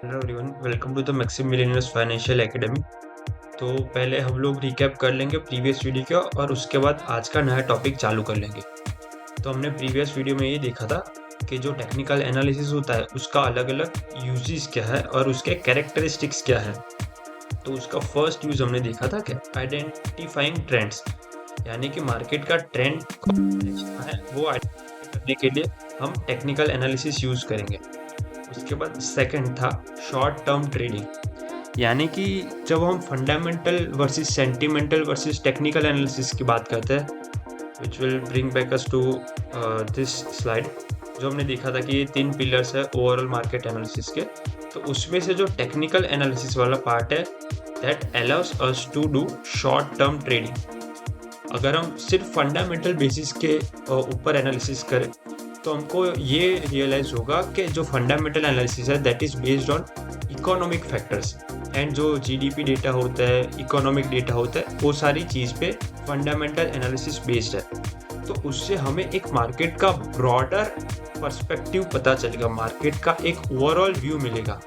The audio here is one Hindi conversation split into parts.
Hello everyone, welcome to the Maxim Millionaires Financial Academy. तो पहले हम लोग रिकैप कर लेंगे प्रीवियस वीडियो का और उसके बाद आज का नया टॉपिक चालू कर लेंगे। तो हमने प्रीवियस वीडियो में ये देखा था कि जो टेक्निकल एनालिसिस होता है उसका अलग अलग यूजेस क्या है और उसके कैरेक्टरिस्टिक्स क्या है। तो उसका फर्स्ट यूज हमने देखा था कि आइडेंटिफाइंग ट्रेंड्स, यानी कि मार्केट का ट्रेंड है वो आइडेंटिफाई करने के लिए हम टेक्निकल एनालिसिस यूज करेंगे। उसके बाद सेकंड था शॉर्ट टर्म ट्रेडिंग, यानी कि जब हम fundamental versus sentimental versus technical analysis की बात करते हैं, which will bring back us to this slide. जो हमने देखा था कि ये 3 पिलर्स है ओवरऑल मार्केट एनालिसिस के। तो उसमें से जो टेक्निकल एनालिसिस वाला पार्ट है that allows us to do short term trading. अगर हम सिर्फ फंडामेंटल बेसिस के ऊपर एनालिसिस करें तो हमको ये रियलाइज होगा कि जो फंडामेंटल एनालिसिस है that is based on economic factors, and जो जीडीपी डेटा होता है, इकोनॉमिक डेटा होता है, वो सारी चीज़ पे फंडामेंटल एनालिसिस बेस्ड है। तो उससे हमें एक मार्केट का ब्रॉडर पर्सपेक्टिव पता चलेगा, मार्केट का एक ओवरऑल व्यू मिलेगा।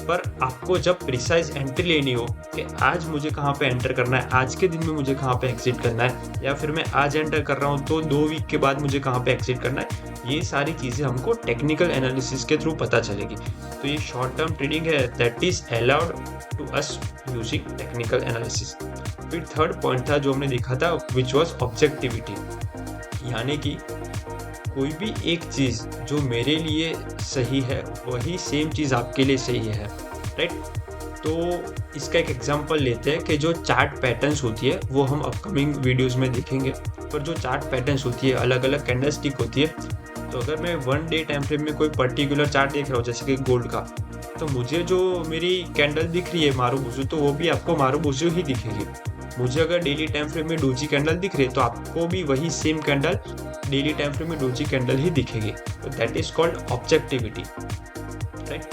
पर आपको जब प्रिसाइज एंट्री लेनी हो कि आज मुझे कहाँ पे एंटर करना है, आज के दिन में मुझे कहाँ पे एग्जिट करना है, या फिर मैं आज एंटर कर रहा हूँ तो 2 वीक के बाद मुझे कहाँ पे एग्जिट करना है, ये सारी चीज़ें हमको टेक्निकल एनालिसिस के थ्रू पता चलेगी। तो ये शॉर्ट टर्म ट्रेडिंग है that is allowed to us using technical analysis. फिर थर्ड पॉइंट था जो हमने देखा था विच वॉज ऑब्जेक्टिविटी, यानी कि कोई भी एक चीज़ जो मेरे लिए सही है वही सेम चीज़ आपके लिए सही है, राइट। तो इसका एक एग्जांपल लेते हैं कि जो चार्ट पैटर्न्स होती है वो हम अपकमिंग वीडियोस में देखेंगे। पर जो चार्ट पैटर्न्स होती है, अलग अलग कैंडलस्टिक होती है, तो अगर मैं 1 डे टाइम फ्रेम में कोई पर्टिकुलर चार्ट देख रहा हूँ जैसे कि गोल्ड का, तो मुझे जो मेरी कैंडल दिख रही है मारुबुजू, तो वो भी आपको मारुबुजू ही दिखेगी। मुझे अगर डेली टाइम फ्रेम में डोजी कैंडल दिख रही है तो आपको भी वही same candle daily time frame में डोजी कैंडल ही दिखेगी। तो that is called objectivity, right.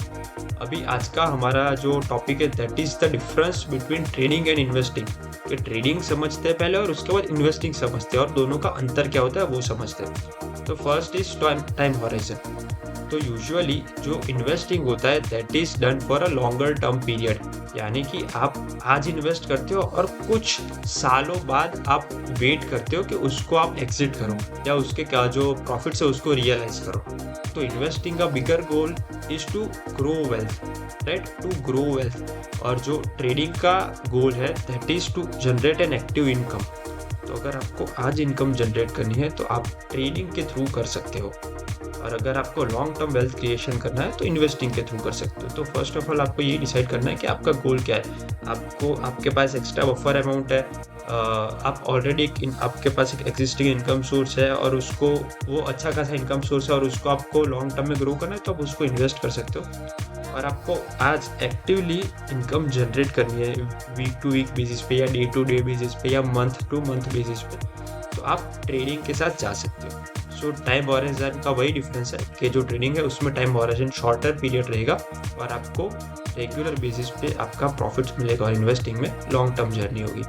अभी आज का हमारा जो टॉपिक है that is the difference between trading and investing. कि ट्रेडिंग समझते हैं पहले और उसके बाद इन्वेस्टिंग समझते हैं, और दोनों का अंतर क्या होता है वो समझते हैं। तो फर्स्ट इज टाइम हॉराइजन। तो यूजुअली जो इन्वेस्टिंग होता है that is done for a longer term period, यानी कि आप आज इन्वेस्ट करते हो और कुछ सालों बाद आप वेट करते हो कि उसको आप एग्जिट करो या उसके क्या जो प्रॉफिट्स है उसको रियलाइज करो। तो इन्वेस्टिंग का bigger goal is to grow wealth, right, to grow wealth. और जो ट्रेडिंग का गोल है that is to generate an active income. तो अगर आपको आज इनकम जनरेट करनी है तो आप ट्रेडिंग के थ्रू कर सकते हो, और अगर आपको लॉन्ग टर्म वेल्थ क्रिएशन करना है तो इन्वेस्टिंग के थ्रू कर सकते हो। तो फर्स्ट ऑफ ऑल आपको ये डिसाइड करना है कि आपका गोल क्या है। आपको आपके पास एक्स्ट्रा बफर अमाउंट है, आप ऑलरेडी आपके पास एक एग्जिस्टिंग इनकम सोर्स है और उसको वो अच्छा खासा इनकम सोर्स है और उसको आपको लॉन्ग टर्म में ग्रो करना है तो आप उसको इन्वेस्ट कर सकते हो। और आपको आज एक्टिवली इनकम जनरेट करनी है वीक टू वीक बेसिस पे या डे टू डे बेसिस पे या मंथ टू मंथ बेसिस पे, तो आप ट्रेडिंग के साथ जा सकते हो। सो टाइम हॉराइजन का वही डिफरेंस है कि जो ट्रेडिंग है उसमें टाइम हॉराइजन शॉर्टर पीरियड रहेगा और आपको रेगुलर बेसिस पे आपका प्रॉफिट्स मिलेगा, और इन्वेस्टिंग में लॉन्ग टर्म जर्नी होगी।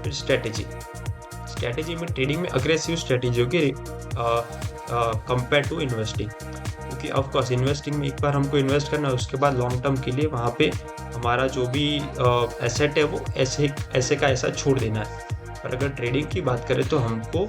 फिर स्ट्रैटेजी में ट्रेडिंग में अग्रेसिव स्ट्रैटेजी होगी कंपेयर टू इन्वेस्टिंग, क्योंकि ऑफकोर्स इन्वेस्टिंग में एक बार हमको इन्वेस्ट करना है उसके बाद लॉन्ग टर्म के लिए वहाँ पे हमारा जो भी एसेट है वो ऐसे का ऐसा छोड़ देना है। पर अगर ट्रेडिंग की बात करें तो हमको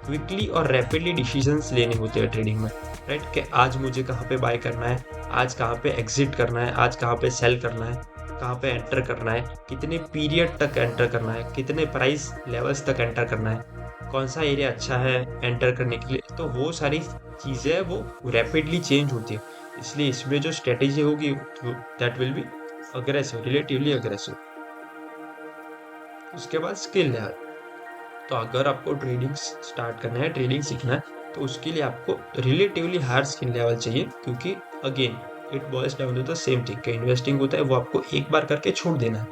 क्विकली और रैपिडली डिसीजंस लेने होते हैं ट्रेडिंग में, राइट। कि आज मुझे कहाँ पे बाय करना है, आज कहाँ पे एग्जिट करना है, आज कहाँ पे सेल करना है, कहाँ पे एंटर करना है, कितने पीरियड तक एंटर करना है, कितने प्राइस लेवल्स तक एंटर करना है, कौन सा एरिया अच्छा है एंटर करने के लिए। तो वो सारी चीज़ें वो रैपिडली चेंज होती है, इसलिए इसमें जो स्ट्रेटेजी होगी that will be aggressive, relatively aggressive. उसके बाद स्किल लेवल। तो अगर आपको ट्रेडिंग स्टार्ट करना है, ट्रेडिंग सीखना है, तो उसके लिए आपको रिलेटिवली हायर स्किल लेवल चाहिए, क्योंकि again it boils down to the same thing कि इन्वेस्टिंग होता है वो आपको एक बार करके छोड़ देना है,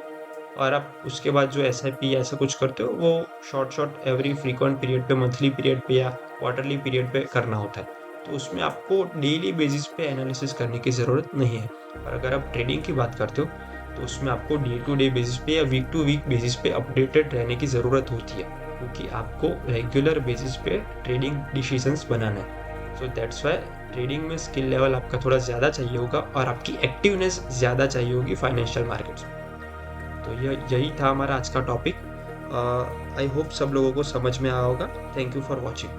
और आप उसके बाद जो SIP ऐसा कुछ करते हो वो शॉर्ट एवरी फ्रीक्वेंट पीरियड पे, मंथली पीरियड पे या क्वार्टरली पीरियड पे करना होता है। तो उसमें आपको डेली बेसिस पे एनालिसिस करने की ज़रूरत नहीं है। और अगर आप ट्रेडिंग की बात करते हो तो उसमें आपको डे टू डे बेसिस पे या वीक टू वीक बेसिस पे अपडेटेड रहने की ज़रूरत होती है, क्योंकि आपको रेगुलर बेसिस पे ट्रेडिंग डिसीजंस बनाना है। सो दैट्स वाई ट्रेडिंग में स्किल लेवल आपका थोड़ा ज़्यादा चाहिए होगा और आपकी एक्टिवनेस ज़्यादा चाहिए होगी फाइनेंशियल मार्केट्स में। तो यही था हमारा आज का टॉपिक। आई होप सब लोगों को समझ में आया होगा। Thank you for watching.